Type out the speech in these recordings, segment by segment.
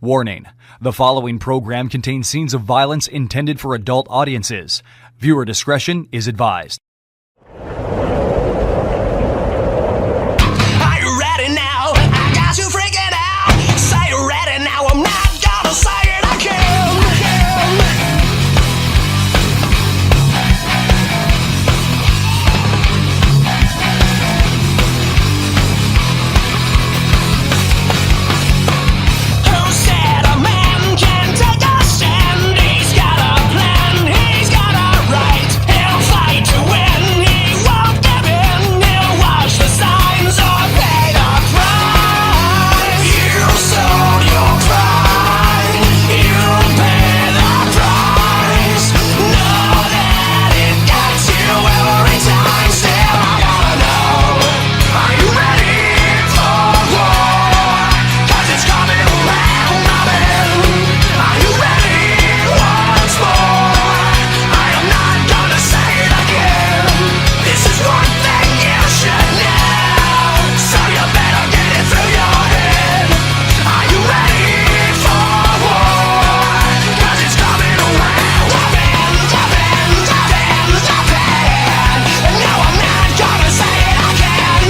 Warning: the following program contains scenes of violence intended for adult audiences. Viewer discretion is advised. Are you ready now? I got you freaking out. Say you're ready now. I'm not gonna say it again. Who said a man can take a stand? He's got a plan, he's got a right. He'll fight to win, he won't give in. He'll watch the signs or pay the price. You sold your pride, you'll pay the price. Know that it got you every time. Still, I gotta know, are you ready for war? 'Cause it's coming around, are you ready once more? I am not gonna say it again. This is one thing you should know, so you better get it through your head. Are you ready for war? 'Cause it's coming around. And no, I'm not gonna say it again.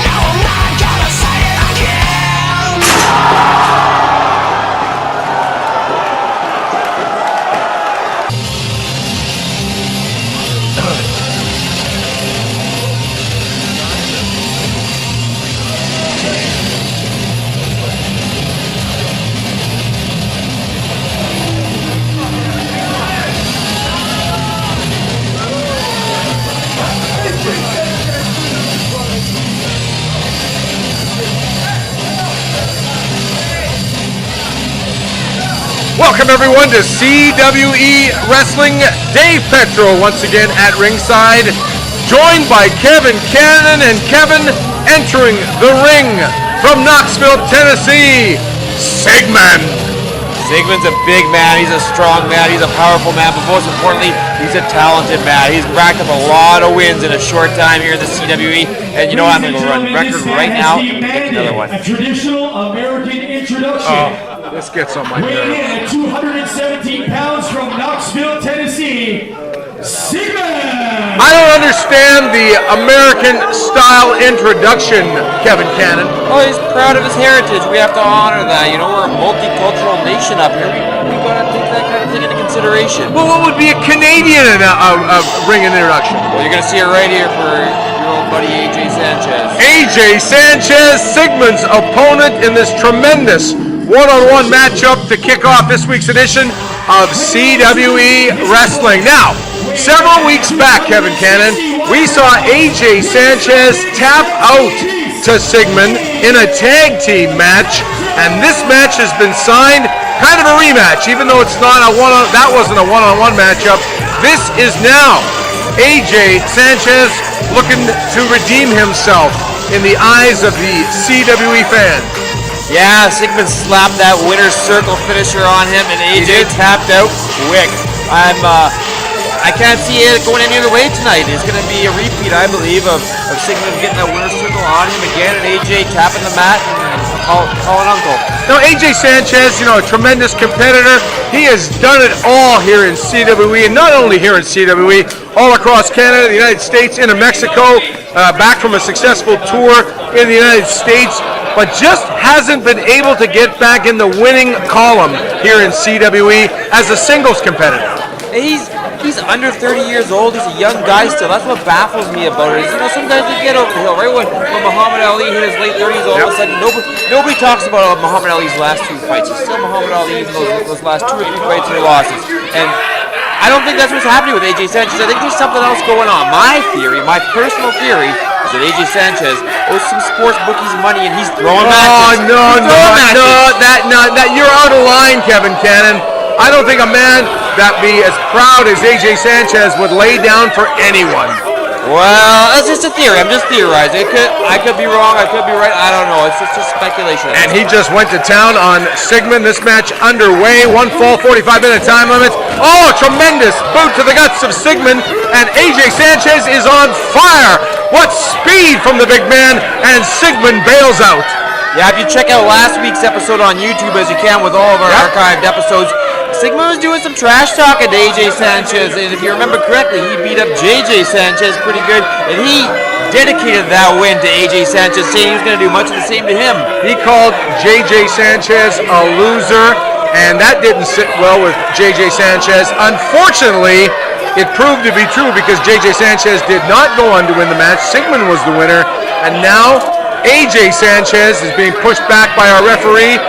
No, I'm not gonna say it again. Welcome everyone to CWE Wrestling. Dave Petro once again at ringside, joined by Kevin Cannon, and Kevin entering the ring from Knoxville, Tennessee, Sigmon. Sigmon's a big man, he's a strong man, he's a powerful man, but most importantly, he's a talented man. He's racked up a lot of wins in a short time here in the CWE, and you know what, I'm going to go run record right now and pick another one. A traditional American introduction. This gets on my Weighing nerves. in at 217 pounds from Knoxville, Tennessee, Sigmon! I don't understand the American style introduction, Kevin Cannon. Oh, he's proud of his heritage. We have to honor that. You know, we're a multicultural nation up here. We gotta take that kind of thing into consideration. Well, what would be a Canadian ring introduction? Well, you're gonna see it right here for your old buddy AJ Sanchez. AJ Sanchez, Sigmon's opponent in this tremendous one-on-one matchup to kick off this week's edition of CWE Wrestling. Now, several weeks back, Kevin Cannon, we saw AJ Sanchez tap out to Sigmon in a tag team match, and this match has been signed kind of a rematch, even though it's not that wasn't a one-on-one matchup. This is now AJ Sanchez looking to redeem himself in the eyes of the CWE fan. Yeah, Sigmon slapped that winner's circle finisher on him, and AJ tapped out quick. I can't see it going any other way tonight. It's going to be a repeat, I believe, of Sigmon getting that winner's circle on him again, and AJ tapping the mat and calling uncle. Now, AJ Sanchez, you know, a tremendous competitor. He has done it all here in CWE, and not only here in CWE, all across Canada, the United States, into Mexico, back from a successful tour in the United States, but just hasn't been able to get back in the winning column here in CWE as a singles competitor. He's under 30 years old. He's a young guy still. That's what baffles me about it. You know, sometimes you get over the hill. Right when Muhammad Ali hit his late 30s, all of a sudden nobody talks about Muhammad Ali's last two fights. He's still Muhammad Ali, even those last 2 or 3 fights and losses. And I don't think that's what's happening with AJ Sanchez. I think there's something else going on. My theory, my personal theory, is that AJ Sanchez owes some sports bookies money, and he's throwing matches. No, you're out of line, Kevin Cannon. I don't think a man that be as proud as AJ Sanchez would lay down for anyone. Well, that's just a theory. I'm just theorizing. I could be wrong. I could be right. I don't know. It's just speculation. And he just went to town on Sigmon. This match underway. 1 fall, 45-minute time limit. Oh, tremendous boot to the guts of Sigmon. And AJ Sanchez is on fire. What speed from the big man, and Sigmon bails out. Yeah, if you check out last week's episode on YouTube, as you can with all of our archived episodes, Sigmon was doing some trash talking to AJ Sanchez, and if you remember correctly, he beat up JJ Sanchez pretty good, and he dedicated that win to AJ Sanchez, saying he was going to do much of the same to him. He called JJ Sanchez a loser, and that didn't sit well with JJ Sanchez. Unfortunately, it proved to be true because JJ Sanchez did not go on to win the match. Sigmon was the winner, and now AJ Sanchez is being pushed back by our referee.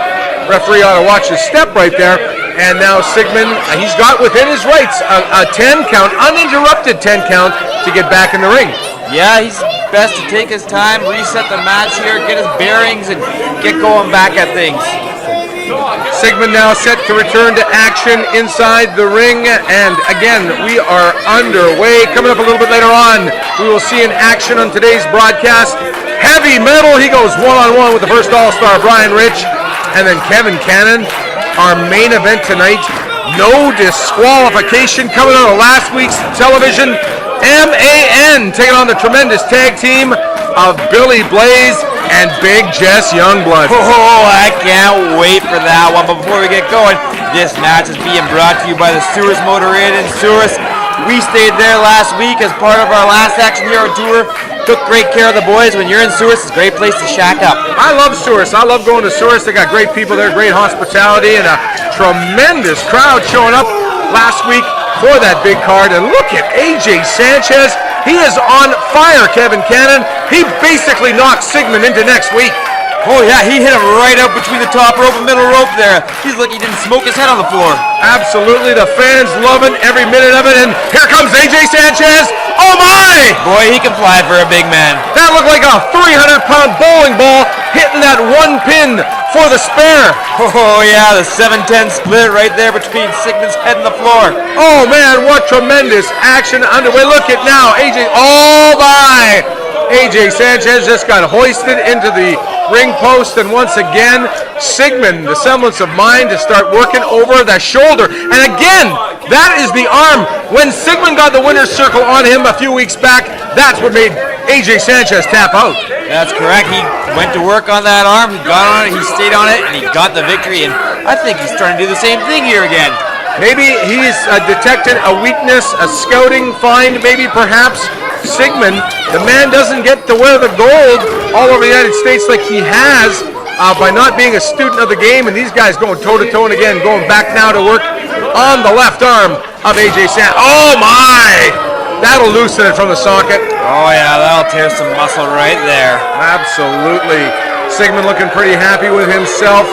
Referee ought to watch his step right there. And now Sigmon, he's got within his rights a 10 count, uninterrupted 10 count to get back in the ring. Yeah, he's best to take his time, reset the match here, get his bearings, and get going back at things. Sigmon now set to return to action inside the ring, and again, we are underway. Coming up a little bit later on, we will see in action on today's broadcast, Heavy Metal. He goes one-on-one with the first All-Star, Brian Rich, and then Kevin Cannon. Our main event tonight, no disqualification, coming out of last week's television. M.A.N. taking on the tremendous tag team of Billy Blaze and Big Jess Youngblood. Oh, I can't wait for that one. But before we get going, this match is being brought to you by the Sewers Motor Inn in Sewers. We stayed there last week as part of our last Action Hero tour. Took great care of the boys. When you're in Sewers, it's a great place to shack up. I love Sewers. I love going to Sewers. They got great people there, great hospitality, and a tremendous crowd showing up last week for that big card. And look at AJ Sanchez. He is on fire, Kevin Cannon. He basically knocked Sigmon into next week. Oh yeah, he hit him right up between the top rope and middle rope there. He's lucky he didn't smoke his head on the floor. Absolutely, the fans loving every minute of it, and here comes AJ Sanchez. Oh my! Boy, he can fly for a big man. That looked like a 300-pound bowling ball hitting that one pin for the spare. Oh yeah, the 7-10 split right there between Sigmon's head and the floor. Oh man, what tremendous action underway. Look at now, AJ, oh my! AJ Sanchez just got hoisted into the ring post, and once again, Sigmon, the semblance of mind, to start working over the shoulder. And again, that is the arm. When Sigmon got the winner's circle on him a few weeks back, that's what made AJ Sanchez tap out. That's correct. He went to work on that arm, he got on it, he stayed on it, and he got the victory. And I think he's starting to do the same thing here again. Maybe he's detected a weakness, a scouting find, maybe perhaps. Sigmon, the man doesn't get to wear the gold all over the United States like he has by not being a student of the game, and these guys going toe-to-toe, and again, going back now to work on the left arm of AJ Sanchez. Oh my! That'll loosen it from the socket. Oh yeah, that'll tear some muscle right there. Absolutely. Sigmon looking pretty happy with himself.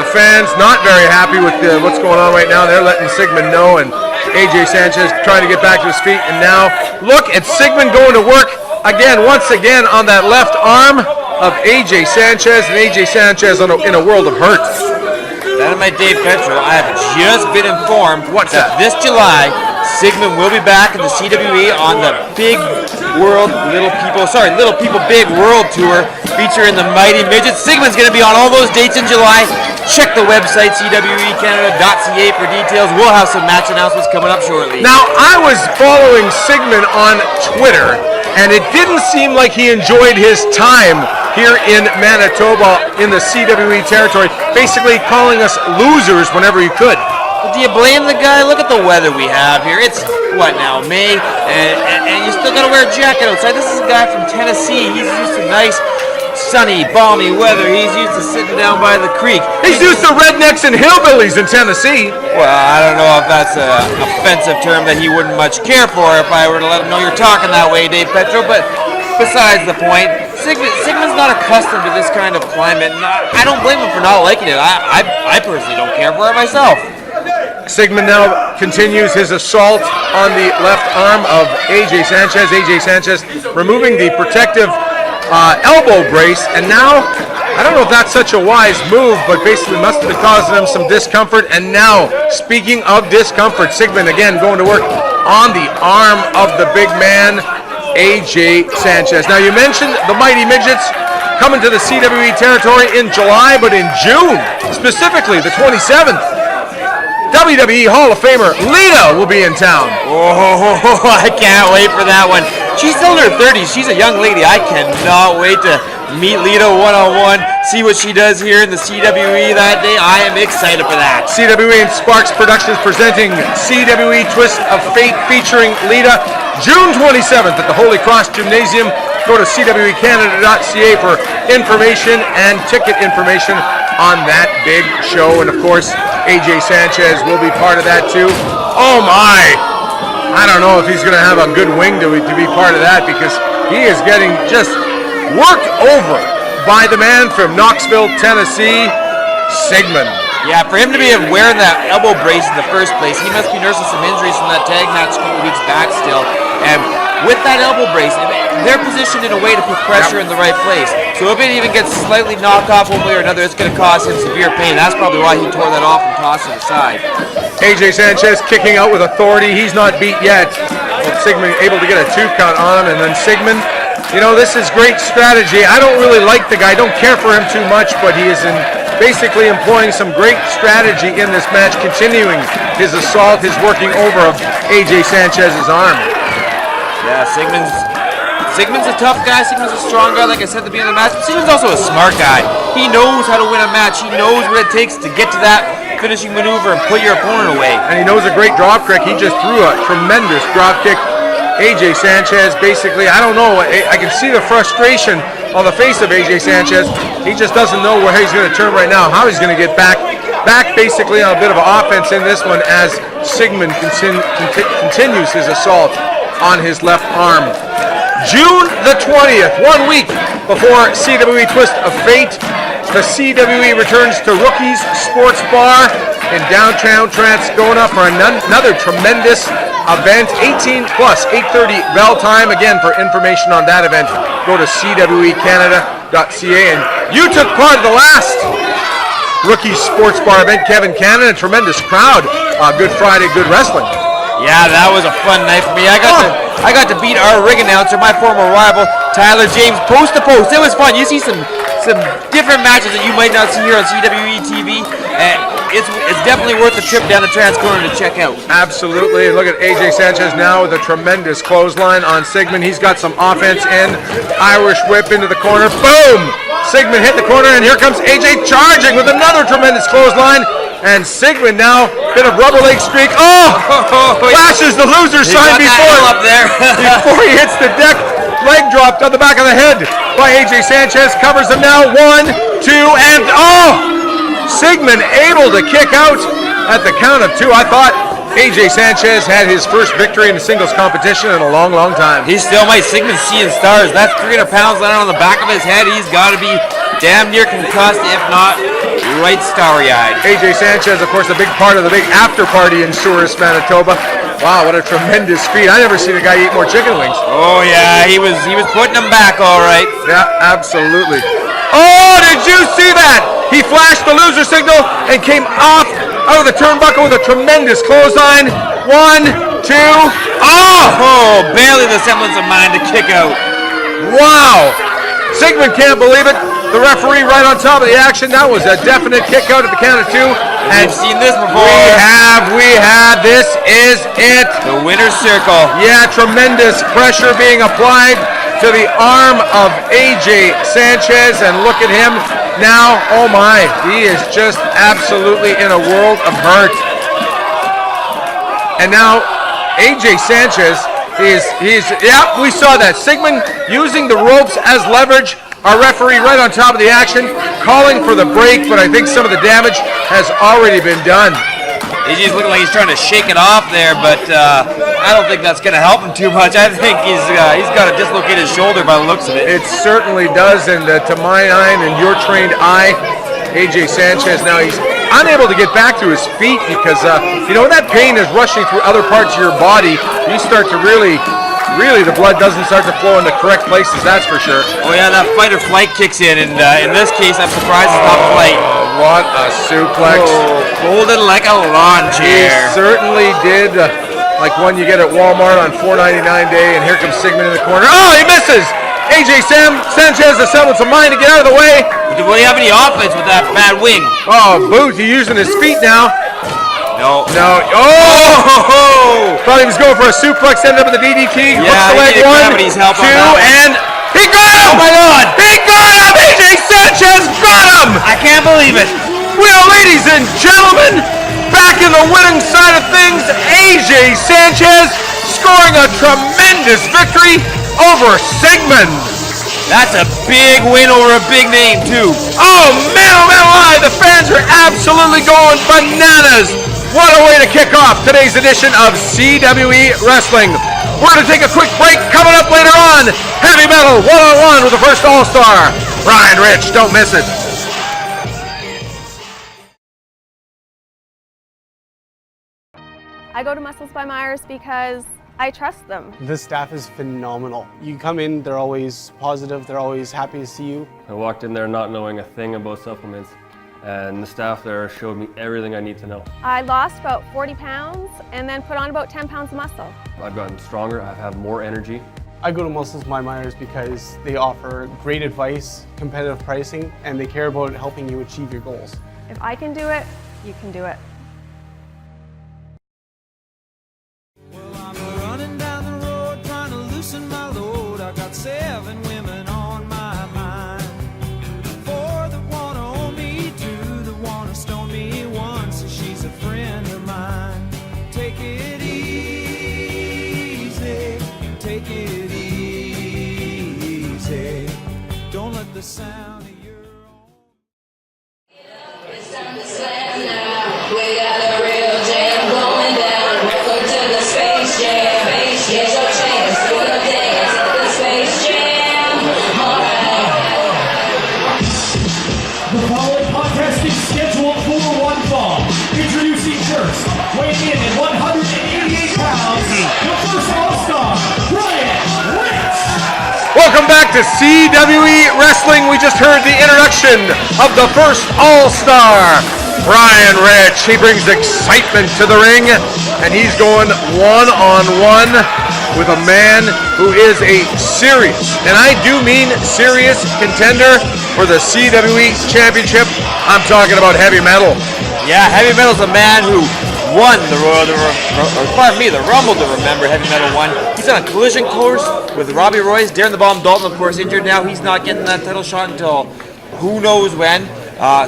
The fans not very happy with what's going on right now. They're letting Sigmon know, and AJ Sanchez trying to get back to his feet, and now look at Sigmon going to work again, once again on that left arm of AJ Sanchez, and AJ Sanchez in a world of hurt. Dynamite Dave Petro, I have just been informed that this July, Sigmon will be back in the CWE on the Big Little People Big World Tour featuring the Mighty Midgets. Sigmon's going to be on all those dates in July. Check the website, cwecanada.ca, for details. We'll have some match announcements coming up shortly. Now, I was following Sigmon on Twitter, and it didn't seem like he enjoyed his time here in Manitoba in the CWE territory, basically calling us losers whenever he could. Well, do you blame the guy? Look at the weather we have here. It's, what now, May? And you still got to wear a jacket outside. This is a guy from Tennessee. He's used to nice, sunny, balmy weather. He's used to sitting down by the creek. He's used to rednecks and hillbillies in Tennessee. Well, I don't know if that's an offensive term that he wouldn't much care for if I were to let him know you're talking that way, Dave Petro, but besides the point, Sigmon's not accustomed to this kind of climate, and I don't blame him for not liking it. I personally don't care for it myself. Sigmon now continues his assault on the left arm of AJ Sanchez. AJ Sanchez removing the protective elbow brace, and now, I don't know if that's such a wise move, but basically must have been causing him some discomfort. And now, speaking of discomfort, Sigmon again going to work on the arm of the big man, AJ Sanchez. Now, you mentioned the Mighty Midgets coming to the CWE territory in July, but in June, specifically the 27th, WWE Hall of Famer Lita will be in town. Oh, I can't wait for that one. She's still in her 30s. She's a young lady. I cannot wait to meet Lita one-on-one, see what she does here in the CWE that day. I am excited for that. CWE and Sparks Productions presenting CWE Twist of Fate featuring Lita, June 27th at the Holy Cross Gymnasium. Go to cwecanada.ca for information and ticket information on that big show. And of course, AJ Sanchez will be part of that too. Oh my! I don't know if he's going to have a good wing to be part of that, because he is getting just worked over by the man from Knoxville, Tennessee, Sigmon. Yeah, for him to be wearing that elbow brace in the first place, he must be nursing some injuries from that tag match a couple weeks back still. And with that elbow brace, they're positioned in a way to put pressure in the right place. So if it even gets slightly knocked off one way or another, it's going to cause him severe pain. That's probably why he tore that off and tossed it aside. AJ Sanchez kicking out with authority. He's not beat yet. Well, Sigmon able to get a 2 count on him, and then Sigmon, you know, this is great strategy. I don't really like the guy. Don't care for him too much, but he is basically employing some great strategy in this match, continuing his assault, his working over of AJ Sanchez's arm. Yeah, Sigmon's a tough guy. Sigmon's a strong guy, like I said at the beginning of the match. But Sigmon's also a smart guy. He knows how to win a match. He knows what it takes to get to that finishing maneuver and put your opponent away. And he knows a great drop kick. He just threw a tremendous drop kick. AJ Sanchez, basically, I don't know. I can see the frustration on the face of AJ Sanchez. He just doesn't know where he's going to turn right now, how he's going to get back basically on a bit of an offense in this one as Sigmon continues his assault on his left arm. June the 20th, 1 week before CWE Twist of Fate, the CWE returns to Rookies Sports Bar in downtown Transcona for another tremendous event. 18 plus, 8:30 bell time. Again, for information on that event, go to cwecanada.ca. And you took part of the last Rookies Sports Bar event, Kevin Cannon. A tremendous crowd. Good Friday, good wrestling. Yeah, that was a fun night for me. I got to beat our ring announcer, my former rival, Tyler James, post to post. It was fun. You see some different matches that you might not see here on CWE TV, and it's definitely worth the trip down to Transcona to check out. Absolutely. And look at AJ Sanchez now with a tremendous clothesline on Sigmon. He's got some offense in. Irish whip into the corner. Boom! Sigmon hit the corner, and here comes AJ charging with another tremendous clothesline. And Sigmon now, bit of rubber leg streak. Oh! Flashes the loser sign before he hits the deck. Leg dropped on the back of the head by AJ Sanchez. Covers him now. 1, 2, and oh! Sigmon able to kick out at the count of 2. I thought AJ Sanchez had his first victory in the singles competition in a long, long time. He still might. Sigmon's seeing stars. That's 300 pounds landing on the back of his head. He's got to be damn near concussed, if not right starry-eyed. AJ Sanchez, of course, a big part of the big after party in Souris, Manitoba. Wow, what a tremendous feat. I never seen a guy eat more chicken wings. Oh, yeah, he was putting them back all right. Yeah, absolutely. Oh, did you see that? He flashed the loser signal and came out of the turnbuckle with a tremendous clothesline. 1, 2, oh, barely the semblance of mind to kick out. Wow. Sigmon can't believe it. The referee right on top of the action. That was a definite kick out at the count of 2. And we've seen this before. We have. This is it. The winner's circle. Yeah, tremendous pressure being applied to the arm of AJ Sanchez. And look at him now. Oh my, he is just absolutely in a world of hurt. And now AJ Sanchez yeah, we saw that. Sigmon using the ropes as leverage. Our referee right on top of the action, calling for the break, but I think some of the damage has already been done. AJ's looking like he's trying to shake it off there, but I don't think that's going to help him too much. I think he's got to dislocate his shoulder by the looks of it. It certainly does, and to my eye and your trained eye, AJ Sanchez now he's unable to get back to his feet because when that pain is rushing through other parts of your body, you start to really the blood doesn't start to flow in the correct places, that's for sure. Oh yeah, that fight or flight kicks in, and in this case, I'm surprised it's not flight. What a suplex. Oh, folded like a lawn chair. He certainly did, like one you get at Walmart on $4.99 day, and here comes Sigmon in the corner. Oh, he misses! AJ Sanchez has semblance of mind to get out of the way. Will he have any offense with that bad wing? Oh, boot, he's using his feet now. No. Oh! Thought he was going for a suplex, ended up with a DDT. Yeah, hooks the leg. he needed 1, gravity's help 2, on that one. and he got him! Oh my God! He got him! AJ Sanchez got him! I can't believe it. Well, ladies and gentlemen, back in the winning side of things, AJ Sanchez scoring a tremendous victory over Sigmon. That's a big win over a big name, too. Oh man, the fans are absolutely going bananas. What a way to kick off today's edition of CWE Wrestling. We're going to take a quick break. Coming up later on, Heavy Metal one-on-one with the first All-Star, Brian Rich. Don't miss it. I go to Muscles by Myers because I trust them. The staff is phenomenal. You come in, they're always positive, they're always happy to see you. I walked in there not knowing a thing about supplements, and the staff there showed me everything I need to know. I lost about 40 pounds and then put on about 10 pounds of muscle. I've gotten stronger, I've had more energy. I go to Muscles by Myers because they offer great advice, competitive pricing, and they care about helping you achieve your goals. If I can do it, you can do it. Running down the road, trying to loosen my load. I got 7 women on my mind. 4 that wanna own me, 2 that wanna stone me, 1 says she's a friend of mine. Take it easy, take it easy. Don't let the sound of your own. It's time to slam now. We got a real jam going down. Welcome to the Space Jam. Here's your chance to dance at the Space Jam. Alright. The following contest is scheduled for one fall. Introducing first, weighing in at 188 pounds, the first All-Star, Brian Rich. Welcome back to CWE Wrestling. We just heard the introduction of the first All-Star, Brian Rich. He brings excitement to the ring, and he's going one-on-one with a man who is a serious, and I do mean serious, contender for the CWE Championship. I'm talking about Heavy Metal. Yeah, Heavy Metal's a man who won the Rumble to Remember. Heavy Metal won. He's on a collision course with Robbie Royce. Darren the Bomb Dalton, of course, injured now. He's not getting that title shot until who knows when.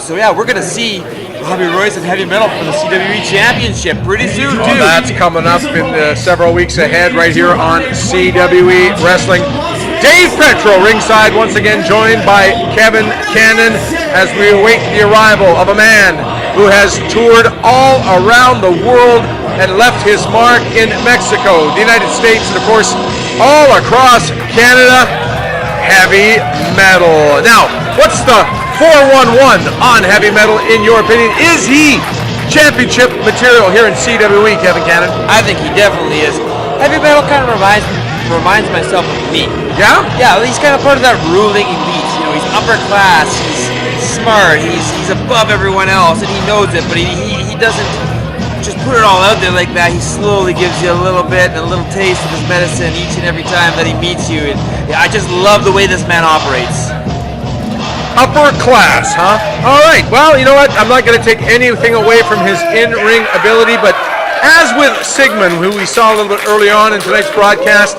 So yeah, we're gonna see Robbie Royce and Heavy Metal for the CWE Championship pretty soon too. Oh, that's coming up in several weeks ahead right here on CWE Wrestling. Dave Petro ringside once again, joined by Kevin Cannon as we await the arrival of a man who has toured all around the world and left his mark in Mexico, the United States, and of course all across Canada. Heavy Metal. Now, what's the 411 on Heavy Metal in your opinion? Is he championship material here in CWE, Kevin Cannon? I think he definitely is. Heavy Metal kind of reminds myself of me. Yeah? Yeah, he's kind of part of that ruling elite. You know, he's upper class, he's smart, he's above everyone else, and he knows it, but he doesn't just put it all out there like that. He slowly gives you a little bit and a little taste of his medicine each and every time that he meets you. And yeah, I just love the way this man operates. Upper class, huh? All right, well, you know what? I'm not going to take anything away from his in-ring ability, but as with Sigmon, who we saw a little bit early on in tonight's broadcast,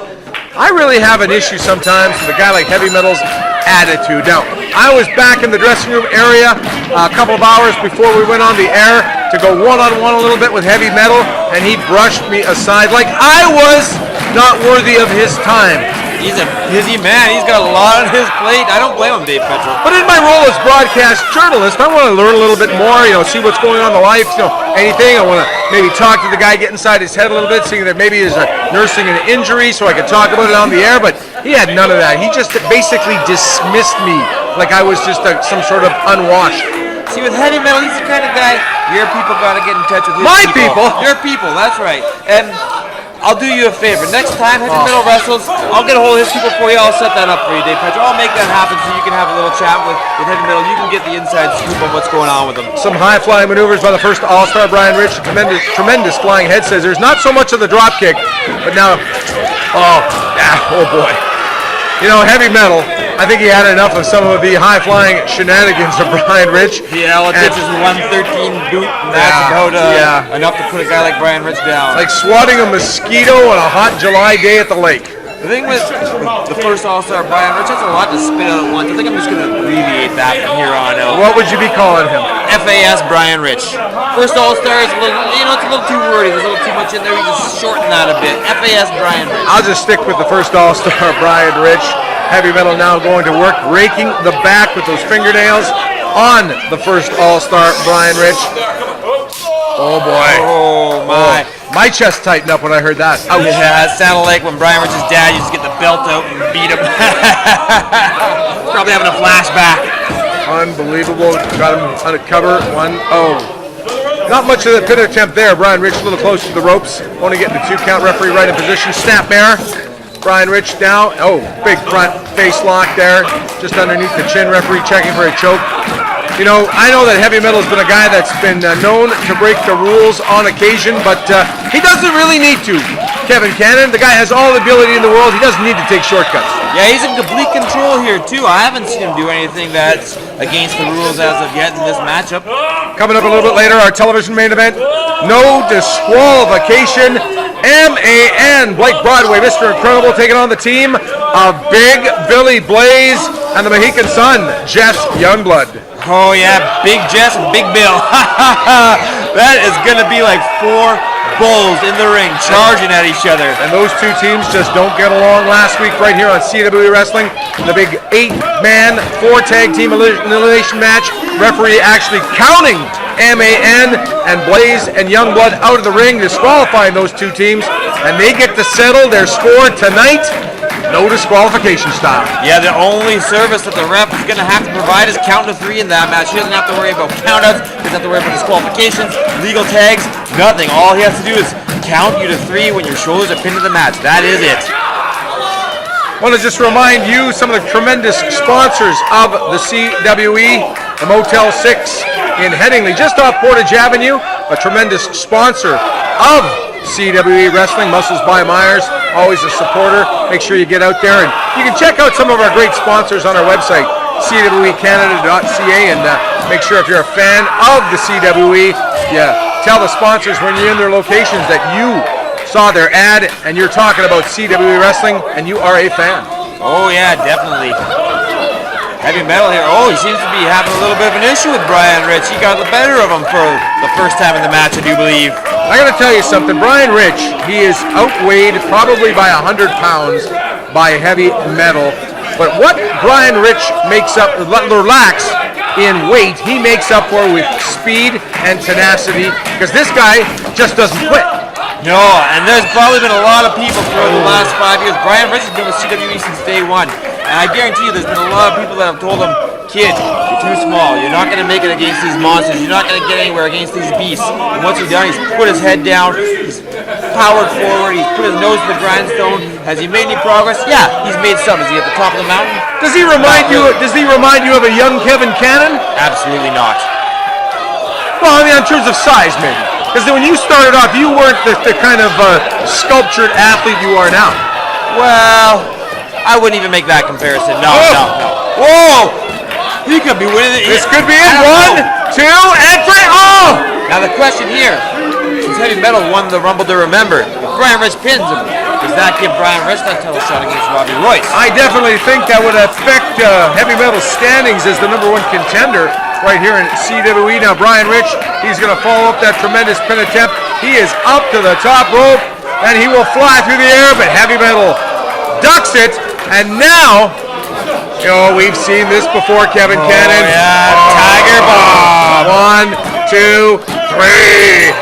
I really have an issue sometimes with a guy like Heavy Metal's attitude. Now, I was back in the dressing room area a couple of hours before we went on the air to go one-on-one a little bit with Heavy Metal, and he brushed me aside like I was not worthy of his time. He's a busy man. He's got a lot on his plate. I don't blame him, Dave Petro. But in my role as broadcast journalist, I want to learn a little bit more, see what's going on in the life, anything. I want to maybe talk to the guy, get inside his head a little bit, seeing that maybe he's nursing an injury so I could talk about it on the air, but he had none of that. He just basically dismissed me like I was just some sort of unwashed. See, with Heavy Metal, he's the kind of guy your people got to get in touch with his My people? Your people, that's right. And I'll do you a favor. Next time Heavy Metal wrestles, I'll get a hold of his people for you. I'll set that up for you, Dave Petro. I'll make that happen so you can have a little chat with Heavy Metal. You can get the inside scoop on what's going on with them. Some high-flying maneuvers by the first All-Star, Brian Rich. Tremendous flying head scissors. Not so much of the drop kick, but now, oh boy. You know, heavy metal, I think he had enough of some of the high-flying shenanigans of Brian Rich. Yeah, well, it's his 113 boot, and that's about enough to put a guy like Brian Rich down. Like swatting a mosquito on a hot July day at the lake. The thing with the first All-Star, Brian Rich, has a lot to spit out at once. I think I'm just going to abbreviate that from here on out. What would you be calling him? FAS Brian Rich. First All-Star is a little, it's a little too wordy. There's a little too much in there. You just shorten that a bit. FAS Brian Rich. I'll just stick with the first All-Star, Brian Rich. Heavy metal now going to work, raking the back with those fingernails on the first All-Star, Brian Rich. Oh boy. Oh my. My chest tightened up when I heard that. Ouch. Yeah, it sounded like when Brian Rich's dad used to get the belt out and beat him. Probably having a flashback. Unbelievable. Got him on a cover. 1-0. Not much of the pin attempt there. Brian Rich a little close to the ropes. Only getting the 2 count. Referee right in position. Snapmare. Brian Rich down. Oh, big front face lock there. Just underneath the chin. Referee checking for a choke. You know, I know that heavy metal has been a guy that's been known to break the rules on occasion, but he doesn't really need to. Kevin Cannon, the guy has all the ability in the world. He doesn't need to take shortcuts. Yeah, he's in complete control here, too. I haven't seen him do anything that's against the rules as of yet in this matchup. Coming up a little bit later, our television main event, no disqualification. M.A.N. Blake Broadway, Mr. Incredible, taking on the team of Big Billy Blaze and the Mohican Sun, Jess Youngblood. Oh yeah, Big Jess and Big Bill. That is going to be like 4 bulls in the ring charging at each other. And those two teams just don't get along. Last week right here on CWE Wrestling, the big 8-man, 4-tag team elimination match. Referee actually counting M.A.N. and Blaze and Youngblood out of the ring, disqualifying those two teams, and they get to settle their score tonight. No disqualification style. Yeah, the only service that the ref is going to have to provide is count to 3 in that match. He doesn't have to worry about countouts. He doesn't have to worry about disqualifications, legal tags, nothing. All he has to do is count you to 3 when your shoulders are pinned to the match. That is it. I want to just remind you some of the tremendous sponsors of the CWE, the Motel 6 in Headingley, just off Portage Avenue, a tremendous sponsor of CWE Wrestling. Muscles by Myers, always a supporter. Make sure you get out there, and you can check out some of our great sponsors on our website, cwecanada.ca, and make sure if you're a fan of the CWE, you tell the sponsors when you're in their locations that you saw their ad and you're talking about CWE Wrestling and you are a fan. Oh yeah, definitely. Heavy metal here. Oh, he seems to be having a little bit of an issue with Brian Rich. He got the better of him for the first time in the match, I do believe. I gotta tell you something, Brian Rich, he is outweighed probably by 100 pounds by heavy metal. But what Brian Rich makes up, or lacks in weight, he makes up for with speed and tenacity, because this guy just doesn't quit. No, and there's probably been a lot of people throughout the last 5 years. Brian Rich has been with CWE since day 1. And I guarantee you there's been a lot of people that have told him, kid, you're too small. You're not going to make it against these monsters. You're not going to get anywhere against these beasts. And once he's done, he's put his head down. He's powered forward. He's put his nose to the grindstone. Has he made any progress? Yeah, he's made some. Is he at the top of the mountain? Does he remind you of a young Kevin Cannon? Absolutely not. Well, I mean, in terms of size, maybe. Because when you started off, you weren't the kind of sculptured athlete you are now. Well, I wouldn't even make that comparison. No. Whoa! He could be winning it. This could be it. 1, 2, and 3. Oh! Now the question here, since Heavy Metal won the Rumble to Remember, if Brian Rich pins him, does that give Brian Rich that title shot against Robbie Royce? I definitely think that would affect Heavy Metal's standings as the #1 contender right here in CWE. Now Brian Rich, he's going to follow up that tremendous pin attempt. He is up to the top rope, and he will fly through the air, but Heavy Metal ducks it, and now, we've seen this before, Kevin Cannon. Yeah, Tiger Bomb. 1, 2, 3.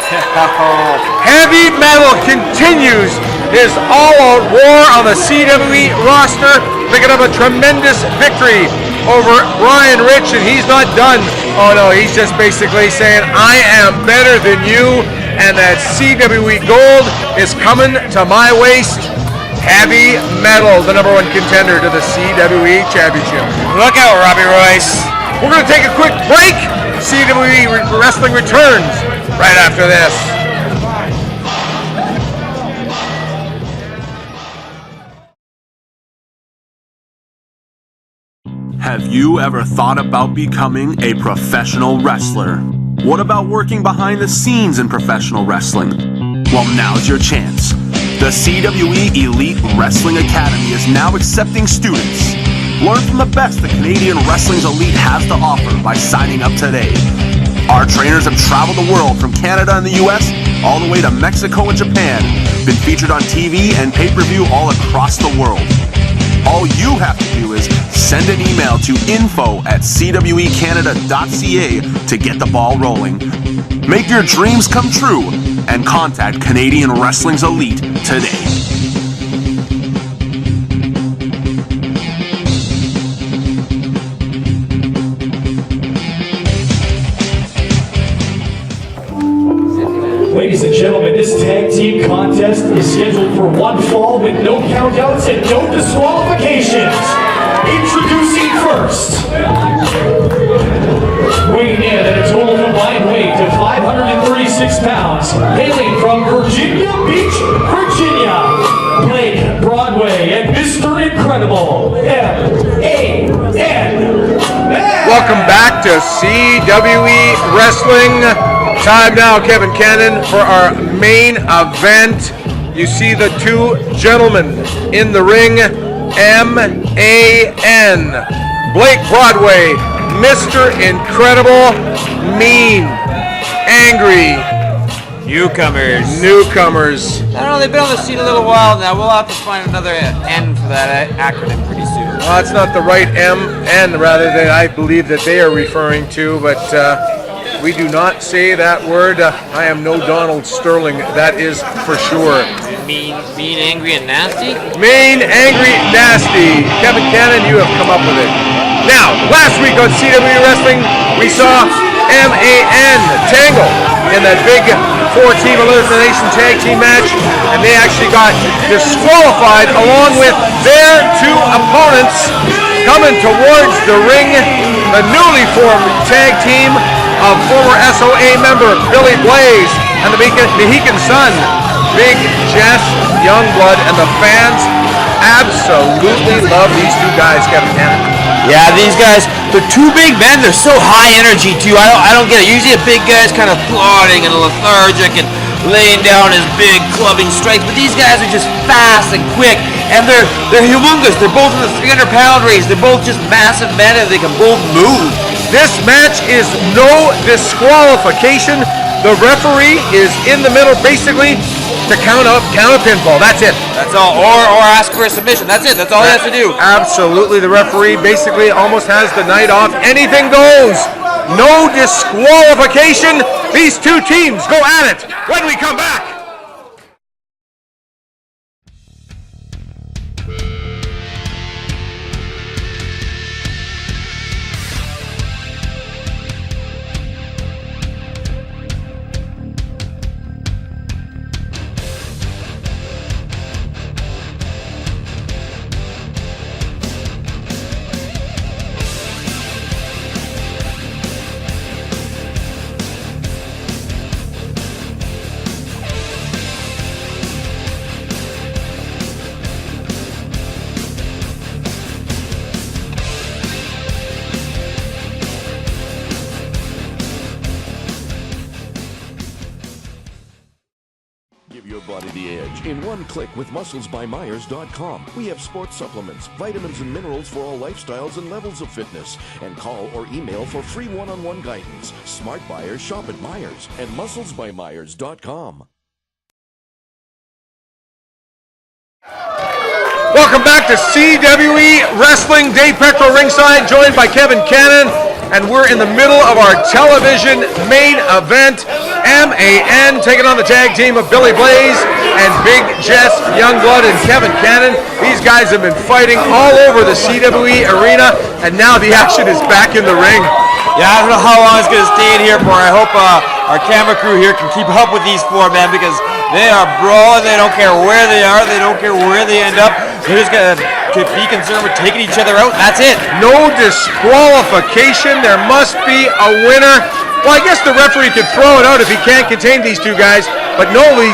Heavy Metal continues his all-out war on the CWE roster, picking up a tremendous victory over Brian Rich, and he's not done. Oh no, he's just basically saying, I am better than you, and that CWE gold is coming to my waist. Heavy Metal, the #1 contender to the CWE Championship. Look out, Robbie Royce. We're going to take a quick break. CWE Wrestling returns right after this. Have you ever thought about becoming a professional wrestler? What about working behind the scenes in professional wrestling? Well, now's your chance. The CWE Elite Wrestling Academy is now accepting students. Learn from the best that Canadian Wrestling's Elite has to offer by signing up today. Our trainers have traveled the world from Canada and the US all the way to Mexico and Japan, been featured on TV and pay-per-view all across the world. All you have to do is send an email to info@cwecanada.ca to get the ball rolling. Make your dreams come true and contact Canadian Wrestling's Elite today. Ladies and gentlemen, this tag team contest is scheduled for one fall with no countouts and no disqualifications. Introducing first, weighing in at a total combined weight of 536 pounds, hailing from Virginia Beach, Virginia, Blake Broadway and Mr. Incredible, M.A.N. Welcome back to CWE Wrestling. Time now, Kevin Cannon, for our main event. You see the two gentlemen in the ring, M.A.N. Blake Broadway, Mr. Incredible, Mean, Angry. Newcomers. I don't know, they've been on the scene a little while now. We'll have to find another N for that acronym pretty soon. Well, it's not the right M.N. rather than I believe that they are referring to, but we do not say that word. I am no Donald Sterling, that is for sure. Mean, angry, and nasty? Mean, angry, nasty. Kevin Cannon, you have come up with it. Now, last week on CWE Wrestling, we saw M.A.N. Tangle in that big 4-team elimination tag team match, and they actually got disqualified along with their two opponents coming towards the ring, the newly formed tag team of former SOA member Billy Blaze and the Mohican Sun, Big Jess, Youngblood, and the fans absolutely love these two guys, Kevin Cannon. Yeah, these guys, they're two big men. They're so high energy too. I don't get it. Usually a big guy's kind of plodding and lethargic and laying down his big clubbing strikes, but these guys are just fast and quick, and they're humongous. They're both in the 300-pound range. They're both just massive men, and they can both move. This match is no disqualification. The referee is in the middle, basically, to count a pinfall. That's it. That's all. Or ask for a submission. That's it. That's all he has to do. Absolutely. The referee basically almost has the night off. Anything goes. No disqualification. These two teams go at it when we come back. Body the edge in one click with musclesbymyers.com. We have sports supplements, vitamins and minerals for all lifestyles and levels of fitness. And call or email for free one-on-one guidance. Smart buyers shop at Myers and musclesbymyers.com. Welcome back to CWE Wrestling. Dave Peckrell ringside, joined by Kevin Cannon, and we're in the middle of our television main event. M.A.N. taking on the tag team of Billy Blaze and Big Jess, Youngblood, and Kevin Cannon. These guys have been fighting all over the CWE arena, and now the action is back in the ring. Yeah, I don't know how long it's going to stay in here for. I hope our camera crew here can keep up with these four men, because they are brawling. They don't care where they are. They don't care where they end up. They're just going to be concerned with taking each other out, and that's it. No disqualification. There must be a winner. Well, I guess the referee could throw it out if he can't contain these two guys, but no one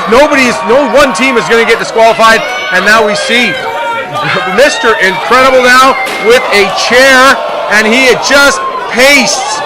team is going to get disqualified, and now we see Mr. Incredible now with a chair and he had just paced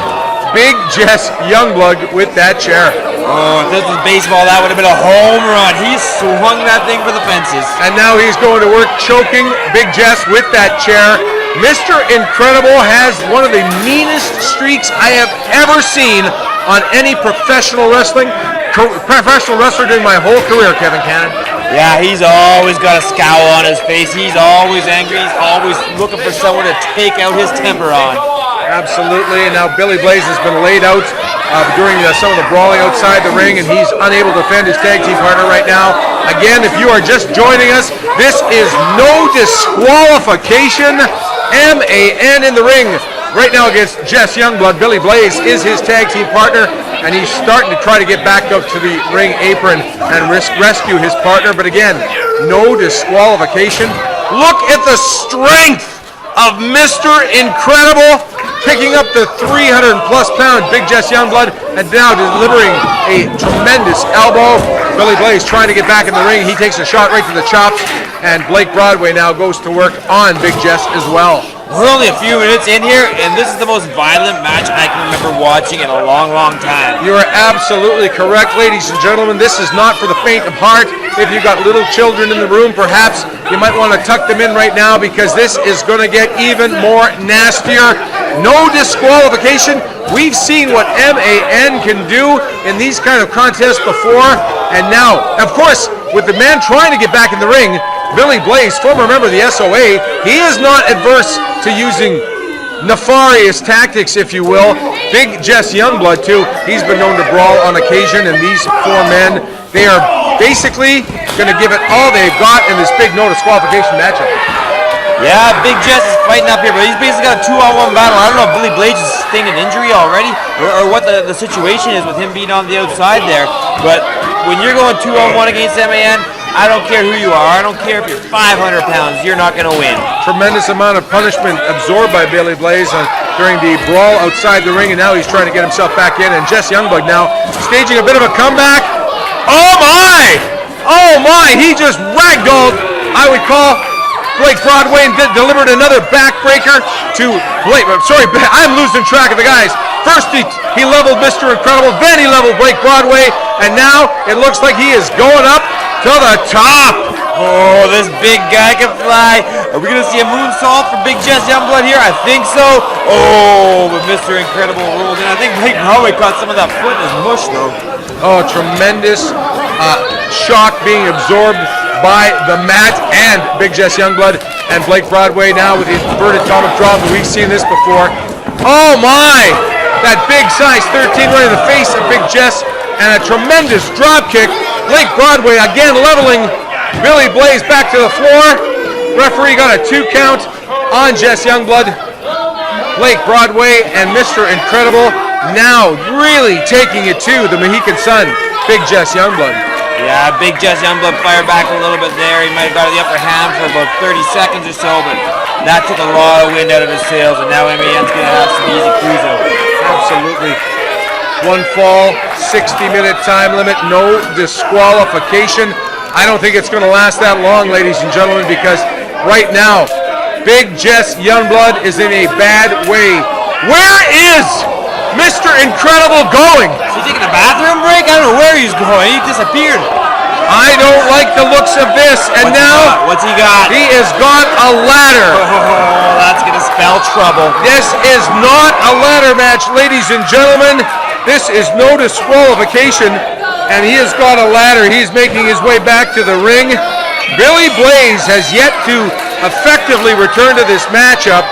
Big Jess Youngblood with that chair. Oh, if this was baseball, that would have been a home run. He swung that thing for the fences. And now he's going to work choking Big Jess with that chair. Mr. Incredible has one of the meanest streaks I have ever seen on any professional wrestler during my whole career, Kevin Cannon. Yeah, he's always got a scowl on his face. He's always angry. He's always looking for someone to take out his temper on. Absolutely, and now Billy Blaze has been laid out during some of the brawling outside the ring, and he's unable to defend his tag team partner right now. Again, if you are just joining us, this is no disqualification. M.A.N. in the ring right now against Jess Youngblood. Billy Blaze is his tag team partner, and he's starting to try to get back up to the ring apron and rescue his partner, but again, no disqualification. Look at the strength of Mr. Incredible, picking up the 300-plus pound Big Jess Youngblood, and now delivering a tremendous elbow. Billy Blaze trying to get back in the ring. He takes a shot right to the chops, and Blake Broadway now goes to work on Big Jess as well. We're only a few minutes in here, and this is the most violent match I can remember watching in a long, long time. You are absolutely correct, ladies and gentlemen. This is not for the faint of heart. If you've got little children in the room, perhaps you might want to tuck them in right now, because this is going to get even more nastier. No disqualification. We've seen what M.A.N. can do in these kind of contests before, and now, of course, with the man trying to get back in the ring, Billy Blaze, former member of the SOA, he is not adverse to using nefarious tactics, if you will. Big Jess Youngblood, too, he's been known to brawl on occasion, and these four men, they are basically going to give it all they've got in this big no disqualification matchup. Yeah, Big Jess is fighting up here, but he's basically got a 2-on-1 battle. I don't know if Billy Blaze is sustained an injury already, or what the situation is with him being on the outside there, but when you're going 2-on-1 against M.A.N., I don't care who you are. I don't care if you're 500 pounds. You're not going to win. Tremendous amount of punishment absorbed by Billy Blaze during the brawl outside the ring, and now he's trying to get himself back in. And Jess Youngblood now staging a bit of a comeback. Oh my! Oh my! He just ragdolled, I would call, Blake Broadway, and delivered another backbreaker to Blake. Sorry, I'm losing track of the guys. First he leveled Mr. Incredible, then he leveled Blake Broadway, and now it looks like he is going up to the top. Oh, this big guy can fly. Are we going to see a moonsault for Big Jess Youngblood here? I think so. Oh, but Mr. Incredible rolled in. I think Blake Broadway caught some of that foot in his mush, though. Oh, tremendous shock being absorbed by the mat and Big Jess Youngblood, and Blake Broadway now with the inverted atomic drop. We've seen this before. Oh my! That big size 13 right in the face of Big Jess, and a tremendous drop kick. Blake Broadway again leveling Billy Blaze back to the floor. Referee got a 2 count on Jess Youngblood. Blake Broadway and Mr. Incredible now really taking it to the Mohican Sun, Big Jess Youngblood. Yeah, Big Jess Youngblood fired back a little bit there. He might have got the upper hand for about 30 seconds or so, but that took a lot of wind out of his sails, and now M.A.N's going to have some easy cruising. Absolutely. One fall, 60-minute time limit, no disqualification. I don't think it's going to last that long, ladies and gentlemen, because right now, Big Jess Youngblood is in a bad way. Where is Mr. Incredible going? Is he taking a bathroom break? I don't know where he's going. He disappeared. I don't like the looks of this, and What's he got? He has got a ladder. Oh, that's going to spell trouble. This is not a ladder match, ladies and gentlemen. This is no disqualification, and he has got a ladder. He's making his way back to the ring. Billy Blaze has yet to effectively return to this matchup.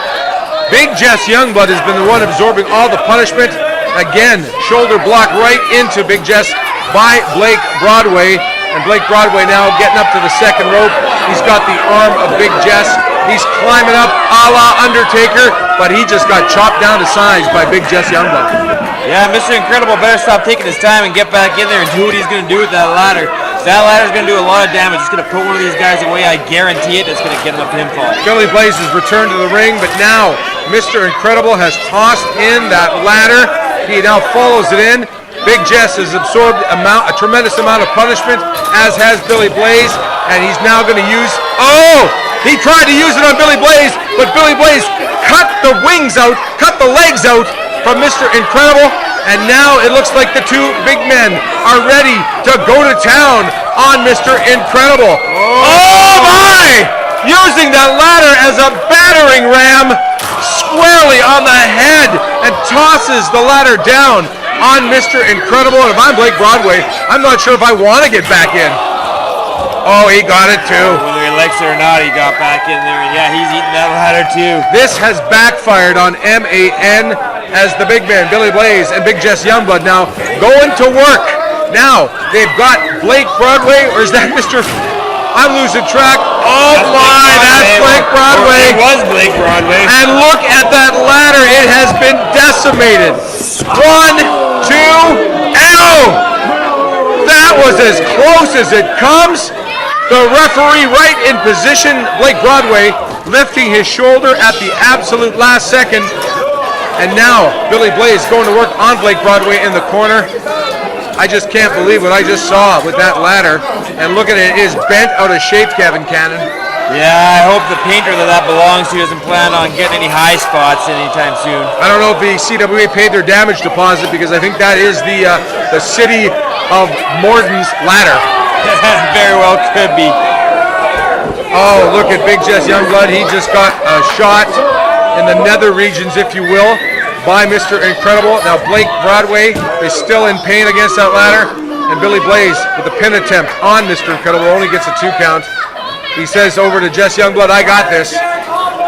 Big Jess Youngblood has been the one absorbing all the punishment. Again, shoulder block right into Big Jess by Blake Broadway. And Blake Broadway now getting up to the second rope. He's got the arm of Big Jess. He's climbing up a la Undertaker, but he just got chopped down to size by Big Jess Youngblood. Yeah, Mr. Incredible better stop taking his time and get back in there and do what he's going to do with that ladder. That ladder's going to do a lot of damage. It's going to put one of these guys away. I guarantee it. It's going to get him a pinfall. Billy Blaze has returned to the ring, but now Mr. Incredible has tossed in that ladder. He now follows it in. Big Jess has absorbed a tremendous amount of punishment, as has Billy Blaze, and he's now going to use... Oh! He tried to use it on Billy Blaze, but Billy Blaze cut the wings out, cut the legs out from Mr. Incredible, and now it looks like the two big men are ready to go to town on Mr. Incredible. Oh my! Using that ladder as a battering ram squarely on the head and tosses the ladder down on Mr. Incredible. And if I'm Blake Broadway, I'm not sure if I want to get back in. Oh, he got it too. Whether he likes it or not, he got back in there. And yeah, he's eating that ladder too. This has backfired on M.A.N. as the big man, Billy Blaze and Big Jess Youngblood now going to work. Now, they've got Blake Broadway, or is that Mr. I'm losing track. Oh my, that's Blake Broadway. It was Blake Broadway. And look at that ladder. It has been decimated. 1, 2, ow! That was as close as it comes. The referee right in position, Blake Broadway, lifting his shoulder at the absolute last second. And now, Billy Blaze going to work on Blake Broadway in the corner. I just can't believe what I just saw with that ladder. And look at it, it is bent out of shape, Kevin Cannon. Yeah, I hope the painter that belongs to doesn't plan on getting any high spots anytime soon. I don't know if the CWA paid their damage deposit, because I think that is the city of Morden's ladder. Very well could be. Oh, look at Big Jess Youngblood. He just got a shot in the nether regions, if you will, by Mr. Incredible. Now Blake Broadway is still in pain against that ladder, and Billy Blaze with a pin attempt on Mr. Incredible only gets a 2 count. He says over to Jess Youngblood, I got this.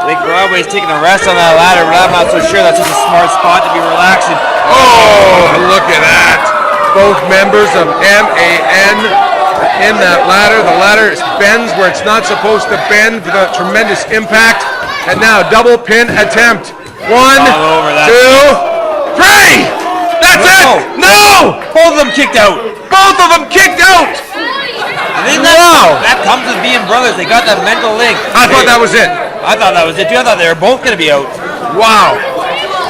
Blake Broadway's taking a rest on that ladder, but I'm not so sure that's such a smart spot to be relaxing. Oh, look at that. Both members of M.A.N. in that ladder. The ladder bends where it's not supposed to bend with a tremendous impact. And now double pin attempt. 1, 2, 3. That's it. No! Both of them kicked out. Both of them kicked out. Wow. That comes with being brothers. They got that mental link. I thought that was it. I thought that was it too. I thought they were both going to be out. Wow.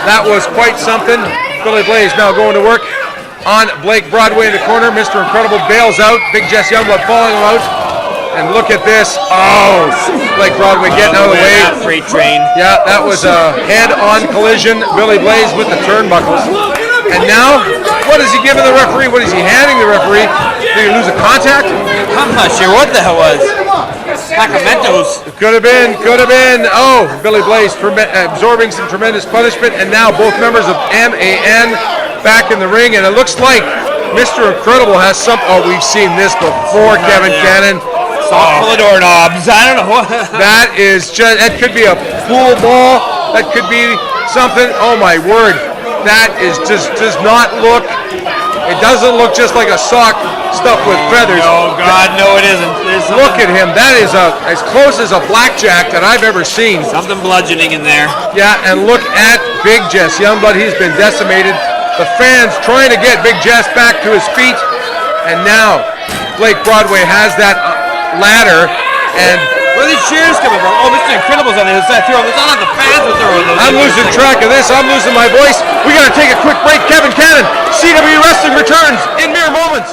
That was quite something. Billy Blaze now going to work on Blake Broadway in the corner. Mr. Incredible bails out. Big Jess Youngblood following him out. And look at this. Oh, Blake Broadway getting out of the way. That freight train. Yeah, that was a head-on collision. Billy Blaze with the turnbuckles. And now, what is he giving the referee? What is he handing the referee? Did he lose a contact? I'm not sure what the hell was. Sacramento's. Could have been. Oh, Billy Blaze absorbing some tremendous punishment. And now both members of M.A.N. back in the ring. And it looks like Mr. Incredible has some. Oh, we've seen this before, Kevin Cannon. Sock full of doorknobs. I don't know. That is just, that could be a pool ball. That could be something. Oh my word. That is just, does not look, it doesn't look just like a sock stuffed with feathers. Oh God, no it isn't. Look at him. That is as close as a blackjack that I've ever seen. Something bludgeoning in there. Yeah, and look at Big Jess Youngblood. He's been decimated. The fans trying to get Big Jess back to his feet. And now Blake Broadway has that ladder, and where are these cheers coming from? Oh, Mr. Incredible's on the other side throwing this. I don't have the fans are throwing those. I'm losing track of this. I'm losing my voice. We got to take a quick break. Kevin Cannon, CW Wrestling returns in mere moments.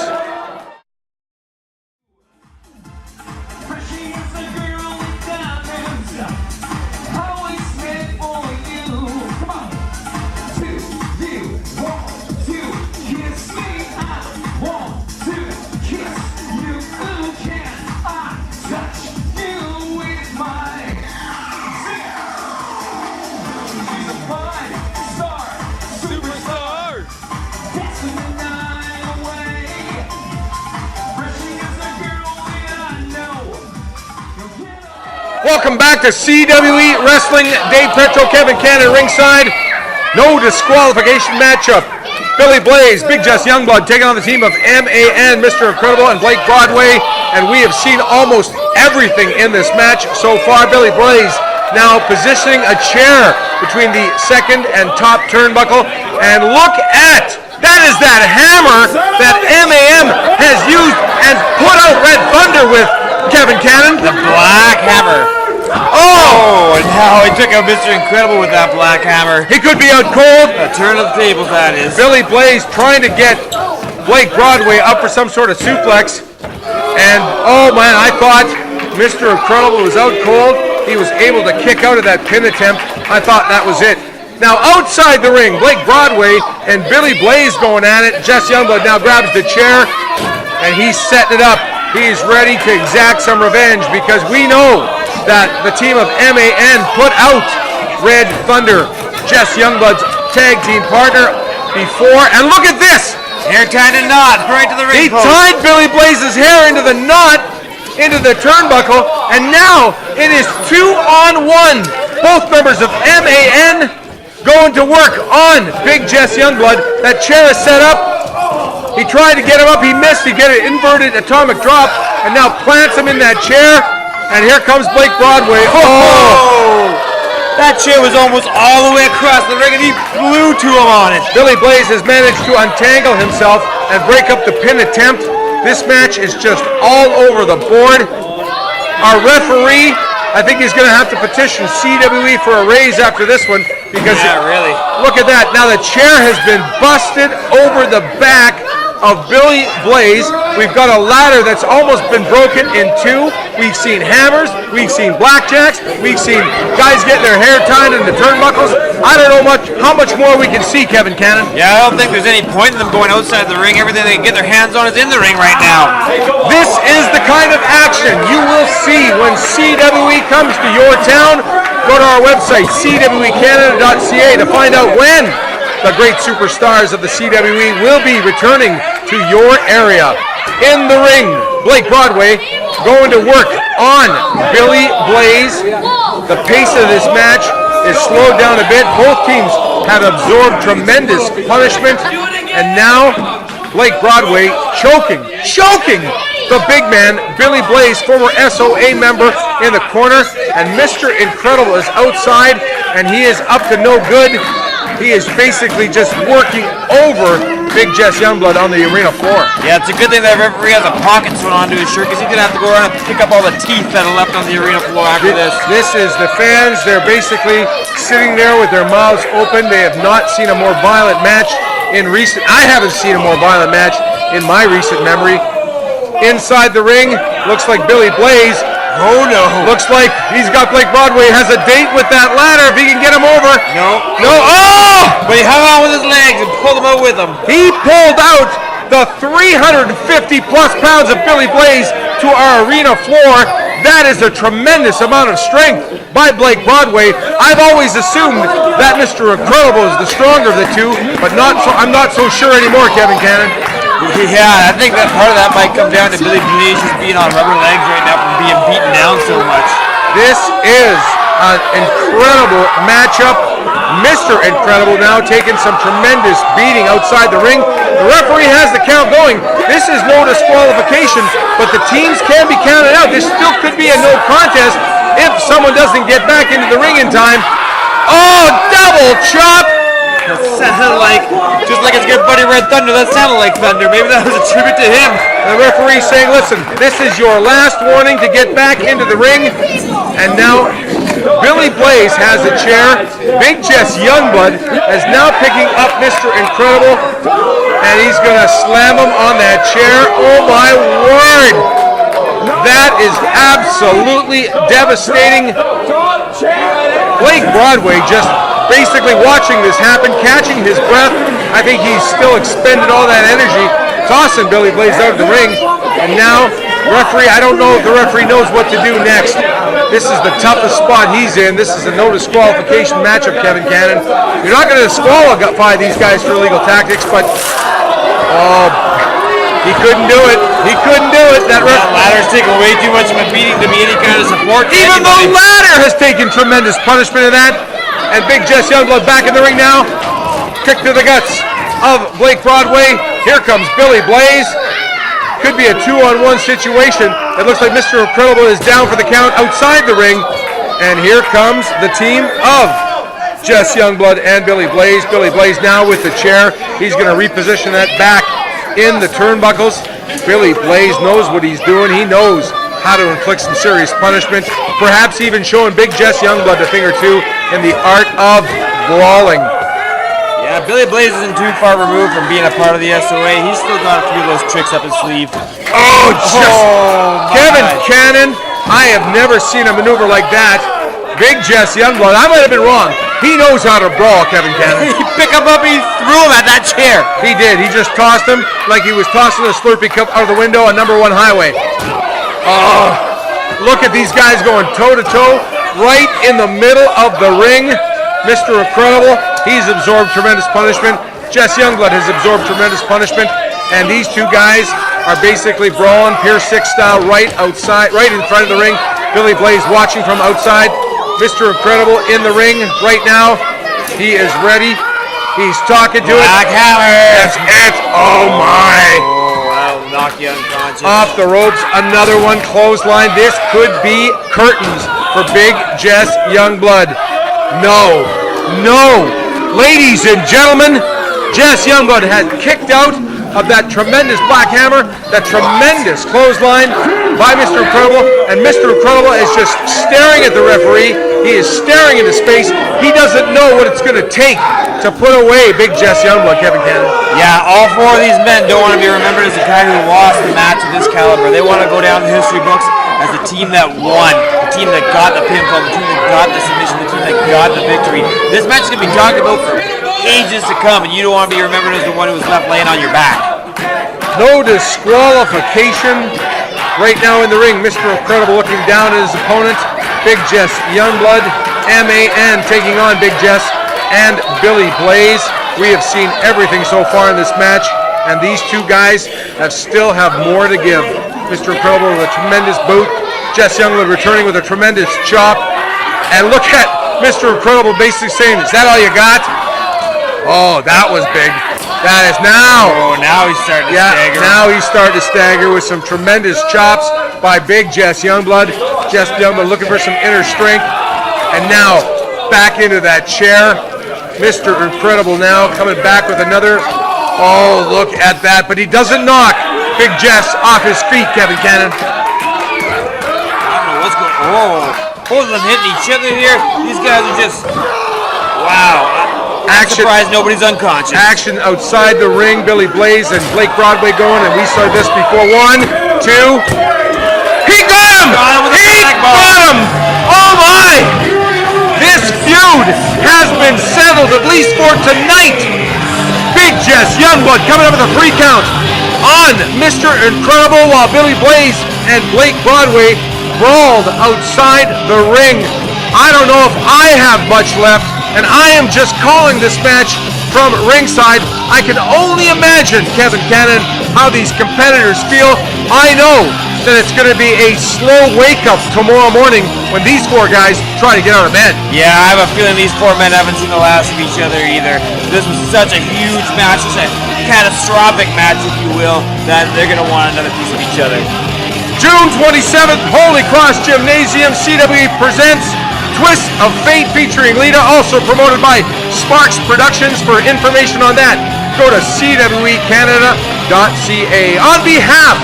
Welcome back to CWE Wrestling. Dave Petro, Kevin Cannon ringside. No disqualification matchup. Billy Blaze, Big Jess Youngblood taking on the team of M.A.N, Mr. Incredible, and Blake Broadway. And we have seen almost everything in this match so far. Billy Blaze now positioning a chair between the second and top turnbuckle. And look at, that is that hammer that M.A.M has used and put out Red Thunder with, Kevin Cannon. The Black Hammer. Oh, and now he took out Mr. Incredible with that Black Hammer. He could be out cold. A turn of the tables, that is. Billy Blaze trying to get Blake Broadway up for some sort of suplex. And, oh man, I thought Mr. Incredible was out cold. he was able to kick out of that pin attempt. I thought that was it. Now outside the ring, Blake Broadway and Billy Blaze going at it. Jess Youngblood now grabs the chair, and he's setting it up. He's ready to exact some revenge because we know that the team of M.A.N. put out Red Thunder, Jess Youngblood's tag team partner, before. And look at this! Hair tied in a knot right to the ring post. He tied Billy Blaze's hair into the knot, into the turnbuckle, and now it is 2-on-1. Both members of M.A.N. going to work on Big Jess Youngblood. That chair is set up. He tried to get him up, he missed. He get an inverted atomic drop, and now plants him in that chair. And here comes Blake Broadway. Oh! That chair was almost all the way across the ring, and he flew to him on it. Billy Blaze has managed to untangle himself and break up the pin attempt. This match is just all over the board. Our referee, I think he's going to have to petition CWE for a raise after this one because really. Look at that. Now the chair has been busted over the back of Billy Blaze. We've got a ladder that's almost been broken in two. We've seen hammers, we've seen blackjacks, we've seen guys getting their hair tied in the turnbuckles. I don't know how much more we can see, Kevin Cannon. Yeah, I don't think there's any point in them going outside the ring. Everything they can get their hands on is in the ring right now. This is the kind of action you will see when CWE comes to your town. Go to our website, cwecanada.ca, to find out when the great superstars of the CWE will be returning to your area. In the ring, Blake Broadway going to work on Billy Blaze. The pace of this match is slowed down a bit. Both teams have absorbed tremendous punishment, and now Blake Broadway choking the big man, Billy Blaze, former SOA member, in the corner, and Mr. Incredible is outside, and he is up to no good. He is basically just working over Big Jess Youngblood on the arena floor. Yeah, it's a good thing that referee has a pocket sewn onto his shirt because he's going to have to go around and pick up all the teeth that are left on the arena floor after this. This is the fans. They're basically sitting there with their mouths open. They have not seen a more violent match in recent... I haven't seen a more violent match in my recent memory. Inside the ring, looks like Billy Blaze. Oh no. Looks like he's got Blake Broadway, has a date with that ladder if he can get him over. No. Oh! But he hung on with his legs and pulled him out with him. He pulled out the 350 plus pounds of Billy Blaze to our arena floor. That is a tremendous amount of strength by Blake Broadway. I've always assumed that Mr. Incredible is the stronger of the two, but I'm not so sure anymore, Kevin Cannon. Yeah, I think that part of that might come down to Billy Blaze just being on rubber legs right now from being beaten down so much. This is an incredible matchup. Mr. Incredible now taking some tremendous beating outside the ring. The referee has the count going. This is no disqualification, but the teams can be counted out. This still could be a no contest if someone doesn't get back into the ring in time. Oh, double chop! That sounded like, just like his good buddy Red Thunder, that sounded like Thunder. Maybe that was a tribute to him. The referee saying, listen, this is your last warning to get back into the ring. And now Billy Blaze has a chair. Big Jess Youngblood is now picking up Mr. Incredible, and he's going to slam him on that chair. Oh my word! That is absolutely devastating. Blake Broadway just basically watching this happen, catching his breath. I think he's still expended all that energy, tossing Billy Blaze out of the ring. And now, referee, I don't know if the referee knows what to do next. This is the toughest spot he's in. This is a no disqualification matchup, Kevin Cannon. You're not going to disqualify these guys for illegal tactics, but he couldn't do it. He couldn't do it. That ladder's taken way too much of a beating to be any kind of support. Even the ladder has taken tremendous punishment of that. And Big Jess Youngblood back in the ring now. Kick to the guts of Blake Broadway. Here comes Billy Blaze. Could be a 2-on-1 situation. It looks like Mr. Incredible is down for the count outside the ring. And here comes the team of Jess Youngblood and Billy Blaze. Billy Blaze now with the chair. He's going to reposition that back in the turnbuckles. Billy Blaze knows what he's doing. He knows how to inflict some serious punishment. Perhaps even showing Big Jess Youngblood a thing or two in the art of brawling. Yeah, Billy Blaze isn't too far removed from being a part of the SOA. He's still got a few of those tricks up his sleeve. Oh, Kevin Cannon, I have never seen a maneuver like that. Big Jess Youngblood. I might have been wrong. He knows how to brawl, Kevin Cannon. He picked him up, he threw him at that chair. He did. He just tossed him like he was tossing a Slurpee cup out of the window on number 1 highway. Oh, look at these guys going toe-to-toe right in the middle of the ring. Mr. Incredible, he's absorbed tremendous punishment. Jess Youngblood has absorbed tremendous punishment. And these two guys are basically brawling Pier 6 style right outside, right in front of the ring. Billy Blaze watching from outside. Mr. Incredible in the ring right now. He is ready. He's talking to it. Black hammer. That's it. Oh my. Oh, that'll knock you unconscious. Off the ropes. Another one. Clothesline. This could be curtains for Big Jess Youngblood. No. No. Ladies and gentlemen, Jess Youngblood had kicked out of that tremendous black hammer, that tremendous clothesline by Mr. Incredible, and Mr. Incredible is just staring at the referee. He is staring into space. He doesn't know what it's going to take to put away Big Jess Youngblood, Kevin Cannon. Yeah, all 4 of these men don't want to be remembered as the guy who lost the match of this caliber. They want to go down in the history books as the team that won, the team that got the pinfall, the team that got the submission, the team that got the victory. This match is going to be talked about for ages to come, and you don't want to be remembered as the one who was left laying on your back. No disqualification right now in the ring. Mr. Incredible looking down at his opponent. Big Jess Youngblood, M.A.N. taking on Big Jess and Billy Blaze. We have seen everything so far in this match, and these two guys still have more to give. Mr. Incredible with a tremendous boot. Jess Youngblood returning with a tremendous chop. And look at Mr. Incredible basically saying, is that all you got? Oh, that was big. That is now. Oh, now he's starting to stagger. Now he's starting to stagger with some tremendous chops by Big Jess Youngblood. Jess Youngblood looking for some inner strength. And now back into that chair. Mr. Incredible now coming back with another. Oh, look at that. But he doesn't knock Big Jess off his feet, Kevin Cannon. I don't know what's going on. Oh, both of them hitting each other here. These guys are just, wow. I'm surprised nobody's unconscious. Action outside the ring. Billy Blaze and Blake Broadway going, and we saw this before. 1, 2. He got him! He got him! Oh my! This feud has been settled, at least for tonight. Big Jess Youngblood coming up with a 3 count on Mr. Incredible, while Billy Blaze and Blake Broadway brawled outside the ring. I don't know if I have much left, and I am just calling this match from ringside. I can only imagine, Kevin Cannon, how these competitors feel. I know that it's going to be a slow wake-up tomorrow morning when these 4 guys try to get out of bed. Yeah, I have a feeling these 4 men haven't seen the last of each other either. This was such a huge match, such a catastrophic match, if you will, that they're going to want another piece of each other. June 27th, Holy Cross Gymnasium, CWE presents Twist of Fate featuring Lita, also promoted by Sparks Productions. For information on that, go to cwecanada.ca. On behalf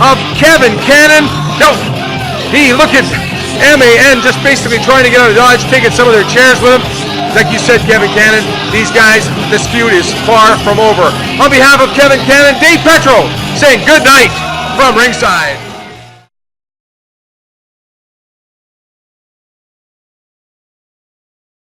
of Kevin Cannon, look at M.A.N. just basically trying to get out of Dodge, taking some of their chairs with him. Like you said, Kevin Cannon, these guys, this feud is far from over. On behalf of Kevin Cannon, Dave Petro saying good night from ringside.